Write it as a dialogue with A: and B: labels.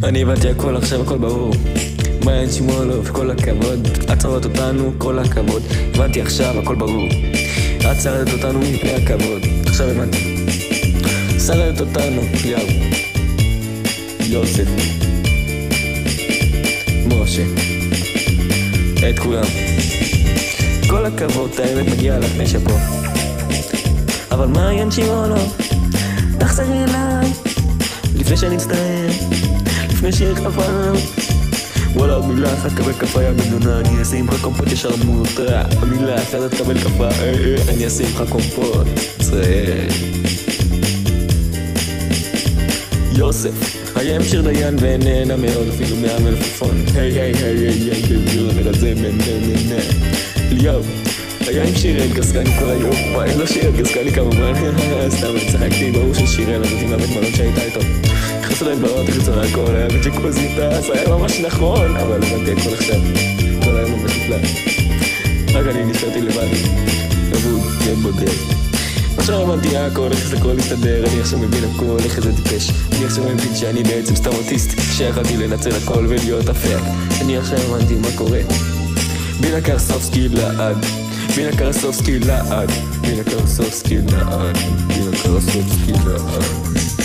A: אני הבנתי הכל, עכשיו הכל ברור. מעיין שמואלוב, כל הכבוד. עצרת אותנו, כל הכבוד. הבנתי עכשיו, הכל ברור. עצרת אותנו מפני הכבוד. עכשיו הבנתי. שרדת אותנו, יאו. יוסף. משה. את כולם. כל הכבוד, האמת מגיעה לך משפו. אבל מעיין שמואלוב, תחזרי אליי לפני שאני אצטער, לפני שיהיה כפיים. וואלה, מילה אחת קבל כפה יא בנונה, אני אעשה עמך קומפות ישר מוטרה. מילה אחת תקבל כפה, אני אעשה עמך קומפות. יוסף היה עם שיר דיין ונהנה מאוד, אפילו מהמלפפון. היי היי היי היי היי ביור נרזה מננה ליאו היה עם שירל גסקני כל היום. וואי, לא שירל גסקני כמובן. סתם צחקתי, ברור ששירל הזאת עם הבית מלון שהייתה איתו. נכנסו להם באות, הכניסו להכל, היה בג'קוזי טס, היה ממש נכון. אבל הבנתי הכל עכשיו, כל היום ממש נפלא. רק אני נשארתי לבד, אבוד, ילד בודד. עכשיו הבנתי הכל, איך זה הכל להסתדר. אני עכשיו מבין הכל, איך זה טיפש. אני עכשיו מבין שאני בעצם סתם אוטיסט, שיכלתי לנצל הכל ולהיות אפק. אני עכשיו הבנתי מה קורה. בינה קרסובסקי לעד, בינה קרסובסקי לעד, בינה קרסובסקי לעד, בינה קרסובסקי לעד.